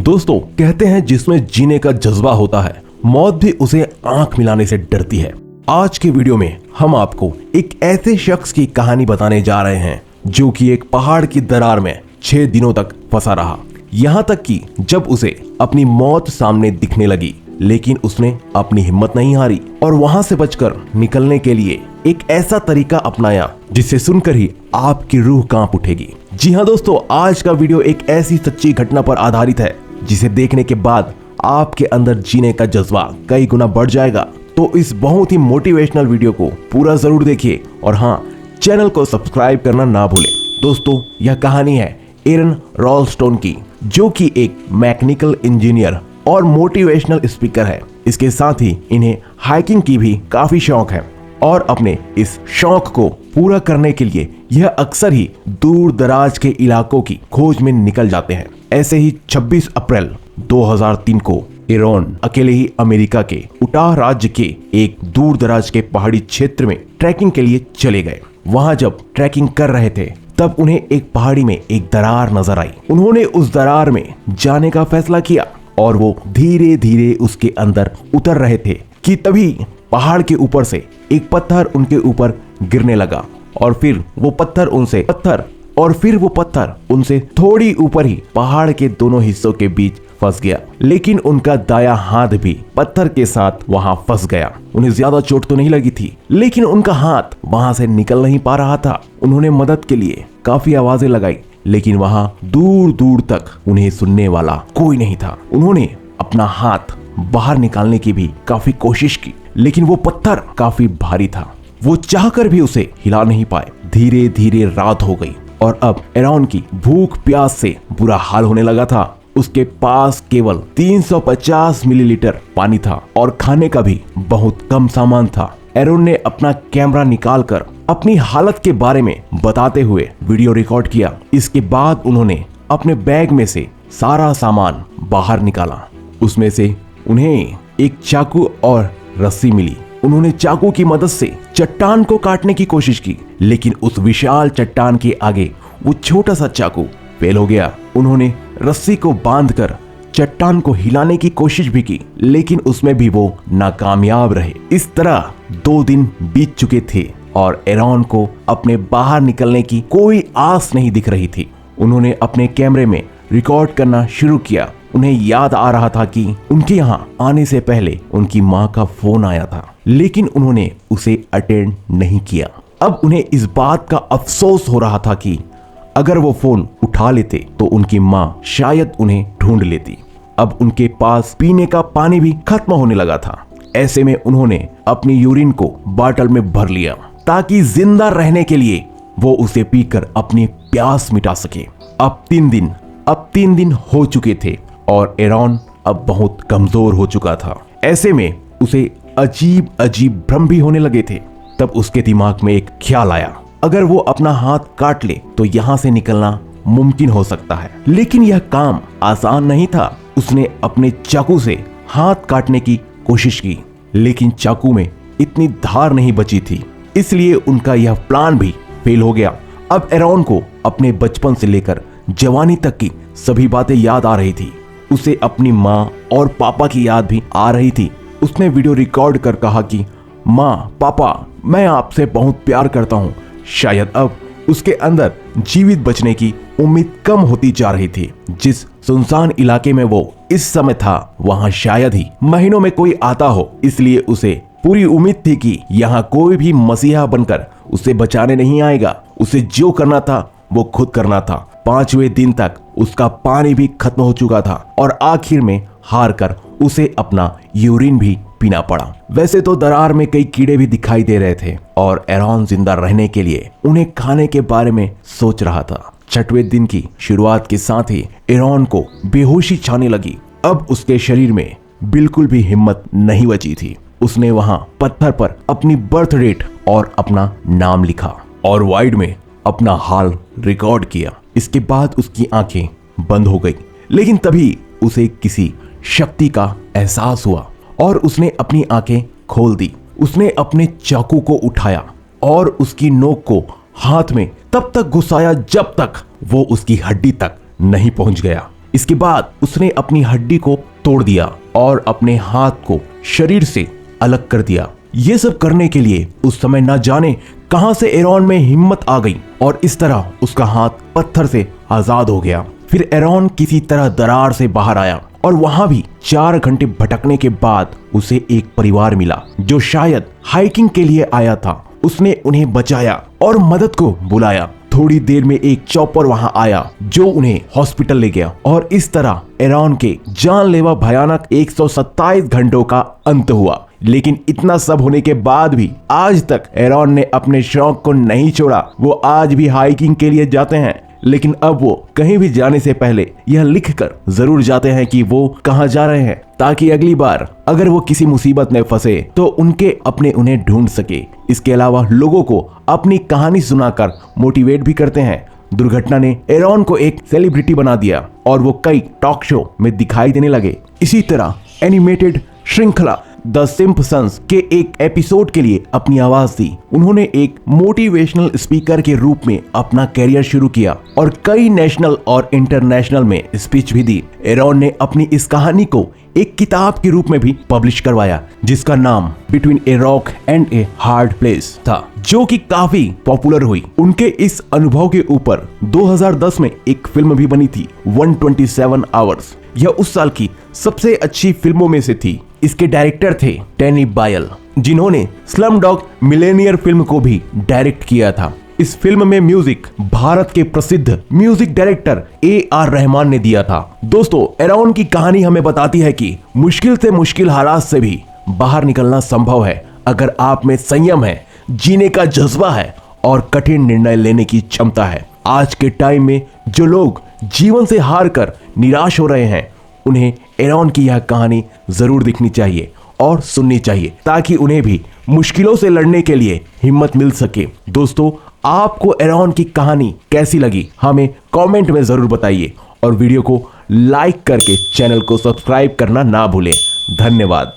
दोस्तों कहते हैं जिसमें जीने का जज्बा होता है, मौत भी उसे आंख मिलाने से डरती है। आज के वीडियो में हम आपको एक ऐसे शख्स की कहानी बताने जा रहे हैं जो कि एक पहाड़ की दरार में 6 दिनों तक फंसा रहा। यहाँ तक कि जब उसे अपनी मौत सामने दिखने लगी, लेकिन उसने अपनी हिम्मत नहीं हारी और वहां से बचकर निकलने के लिए एक ऐसा तरीका अपनाया जिसे सुनकर ही आपकी रूह कांप उठेगी। जी हाँ दोस्तों, आज का वीडियो एक ऐसी सच्ची घटना पर आधारित है जिसे देखने के बाद आपके अंदर जीने का जज्बा कई गुना बढ़ जाएगा। तो इस बहुत ही मोटिवेशनल वीडियो को पूरा जरूर देखिए और हाँ, चैनल को सब्सक्राइब करना ना भूलें। दोस्तों यह कहानी है एरन रॉलस्टोन की, जो कि एक मैकेनिकल इंजीनियर और मोटिवेशनल स्पीकर है। इसके साथ ही इन्हें हाइकिंग की भी काफी शौक है और अपने इस शौक को पूरा करने के लिए यह अक्सर ही दूर दराज के इलाकों की खोज में निकल जाते हैं। ऐसे ही 26 अप्रैल 2003 को एरन अकेले ही अमेरिका के उटाह राज्य के एक दूर दराज के पहाड़ी क्षेत्र में ट्रैकिंग के लिए चले गए। वहां जब ट्रैकिंग कर रहे थे तब उन्हें एक पहाड़ी में एक दरार नजर आई। उन्होंने उस दरार में जाने का फैसला किया और वो धीरे धीरे उसके अंदर उतर रहे थे कि तभी पहाड़ के ऊपर से एक पत्थर उनके ऊपर गिरने लगा और फिर वो पत्थर उनसे थोड़ी ऊपर ही पहाड़ के दोनों हिस्सों के बीच फंस गया। लेकिन उनका दायां हाथ भी पत्थर के साथ वहां फंस गया। उन्हें ज्यादा चोट तो नहीं लगी थी, लेकिन उनका हाथ वहां से निकल नहीं पा रहा था। उन्होंने मदद के लिए काफी आवाजें लगाई, लेकिन वहां दूर दूर तक उन्हें सुनने वाला कोई नहीं था। उन्होंने अपना हाथ बाहर निकालने की भी काफी कोशिश की, लेकिन वो पत्थर काफी भारी था। वो चाहकर भी उसे हिला नहीं पाए। धीरे धीरे रात हो गई और अब एरन की भूख प्यास से बुरा हाल होने लगा था। उसके पास केवल 350 मिलीलीटर पानी था और खाने का भी बहुत कम सामान था। एरन ने अपना कैमरा निकालकर अपनी हालत के बारे में बताते हुए वीडियो रिकॉर्ड किया। इसके बाद उन्होंने अपने बैग में से सारा सामान बाहर निकाला। उसमें से उन्हें एक चाकू और रस्सी मिली। उन्होंने चाकू की मदद से चट्टान को काटने की कोशिश की, लेकिन उस विशाल चट्टान के आगे वो छोटा सा चाकू फेल हो गया। उन्होंने रस्सी को बांधकर चट्टान को हिलाने की कोशिश भी की, लेकिन उसमें भी वो नाकामयाब रहे। इस तरह 2 दिन बीत चुके थे और एरन को अपने बाहर निकलने की कोई आस नहीं दिख रही थी। उन्होंने अपने कैमरे में रिकॉर्ड करना शुरू किया। उन्हें याद आ रहा था कि उनके यहाँ आने से पहले उनकी माँ का फोन आया था, लेकिन उन्होंने उसे अटेंड नहीं किया। अब उन्हें इस बात का अफसोस हो रहा था कि अगर वो फोन उठा लेते तो उनकी माँ शायद उन्हें ढूंढ लेती। अब उनके पास पीने का पानी भी खत्म होने लगा था। ऐसे में उन्होंने अपनी यूरिन को बॉटल में भर लिया ताकि जिंदा रहने के लिए वो उसे पीकर अपनी प्यास मिटा सके। अब 3 दिन हो चुके थे और एरन अब बहुत कमजोर हो चुका था। ऐसे में उसे अजीब अजीब भ्रम भी होने लगे थे। तब उसके दिमाग में एक ख्याल आया, अगर वो अपना हाथ काट ले तो यहाँ से निकलना मुमकिन हो सकता है। लेकिन यह काम आसान नहीं था। उसने अपने चाकू से हाथ काटने की कोशिश की, लेकिन चाकू में इतनी धार नहीं बची थी, इसलिए उनका यह प्लान भी फेल हो गया। अब एरन को अपने बचपन से लेकर जवानी तक की सभी बातें याद आ रही थी। उसे अपनी माँ और पापा की याद भी आ रही थी। उसने वीडियो रिकॉर्ड कर कहा कि माँ, पापा, मैं आपसे बहुत प्यार करता हूँ। शायद अब उसके अंदर जीवित बचने की उम्मीद कम होती जा रही थी। जिस सुनसान इलाके में वो इस समय था, वहाँ शायद ही महीनों में कोई आता हो, इसलिए उसे पूरी उम्मीद थी कि यहाँ कोई भी मसीहा बनकर उसे बचाने नहीं आएगा। उसे जो करना था वो खुद करना था। 5वें दिन तक उसका पानी भी खत्म हो चुका था और आखिर में हार कर उसे अपना यूरिन भी पीना पड़ा। वैसे तो दरार में कई कीड़े भी दिखाई दे रहे थे और एरन जिंदा रहने के लिए उन्हें खाने के बारे में सोच रहा था। 6वें दिन की शुरुआत के साथ ही एरन को बेहोशी छाने लगी। अब उसके शरीर में बिल्कुल भी हिम्मत नहीं बची थी। उसने वहां पत्थर पर अपनी बर्थ डेट और अपना नाम लिखा और वाइड में अपना हाल रिकॉर्ड किया। इसके बाद उसकी आंखें बंद हो गई, लेकिन तभी उसे किसी शक्ति का एहसास हुआ और उसने अपनी आंखें खोल दी। उसने अपने चाकू को उठाया और उसकी नोक को हाथ में तब तक घुसाया जब तक वो उसकी हड्डी तक नहीं पहुंच गया। इसके बाद उसने अपनी हड्डी को तोड़ दिया और अपने हाथ को शरीर से अलग कर दिया। ये सब करने के लिए उस समय ना जाने कहां से एरॉन में हिम्मत आ गई और इस तरह उसका हाथ पत्थर से आजाद हो गया। फिर एरॉन किसी तरह दरार से बाहर आया और वहां भी 4 घंटे भटकने के बाद उसे एक परिवार मिला जो शायद हाइकिंग के लिए आया था। उसने उन्हें बचाया और मदद को बुलाया। थोड़ी देर में एक चॉपर वहां आया जो उन्हें हॉस्पिटल ले गया और इस तरह एरॉन के जानलेवा भयानक 127 घंटों का अंत हुआ। लेकिन इतना सब होने के बाद भी आज तक एरॉन ने अपने शौक को नहीं छोड़ा। वो आज भी हाइकिंग के लिए जाते हैं, लेकिन अब वो कहीं भी जाने से पहले यह लिखकर जरूर जाते हैं कि वो कहां जा रहे हैं, ताकि अगली बार अगर वो किसी मुसीबत में फंसे तो उनके अपने उन्हें ढूंढ सके। इसके अलावा लोगों को अपनी कहानी सुनाकर मोटिवेट भी करते हैं। दुर्घटना ने एरॉन को एक सेलिब्रिटी बना दिया और वो कई टॉक शो में दिखाई देने लगे। इसी तरह एनिमेटेड श्रृंखला द सिम्पसंस के एक एपिसोड के लिए अपनी आवाज दी। उन्होंने एक मोटिवेशनल स्पीकर के रूप में अपना कैरियर शुरू किया और कई नेशनल और इंटरनेशनल में स्पीच भी दी। एरॉन ने अपनी इस कहानी को एक किताब के रूप में भी पब्लिश करवाया जिसका नाम between a rock and a hard place था, जो कि काफी पॉपुलर हुई। उनके इस अनुभव के ऊपर 2010 में एक फिल्म भी बनी थी 127 आवर्स। यह उस साल की सबसे अच्छी फिल्मों में से थी। इसके डायरेक्टर थे डैनी बायल, जिन्होंने स्लमडॉग मिलेनियर फिल्म को भी डायरेक्ट किया था। इस फिल्म में म्यूजिक भारत के प्रसिद्ध म्यूजिक डायरेक्टर AR रहमान ने दिया था। दोस्तों, एरॉन की कहानी हमें बताती है कि मुश्किल से मुश्किल हालात से भी बाहर निकलना संभव है अगर आप में संयम है, जीने का जज्बा है और कठिन निर्णय लेने की क्षमता है। आज के टाइम में जो लोग जीवन से हार कर निराश हो रहे हैं, उन्हें एरॉन की यह कहानी जरूर देखनी चाहिए और सुननी चाहिए, ताकि उन्हें भी मुश्किलों से लड़ने के लिए हिम्मत मिल सके। दोस्तों, आपको एरॉन की कहानी कैसी लगी हमें कमेंट में जरूर बताइए और वीडियो को लाइक करके चैनल को सब्सक्राइब करना ना भूलें। धन्यवाद।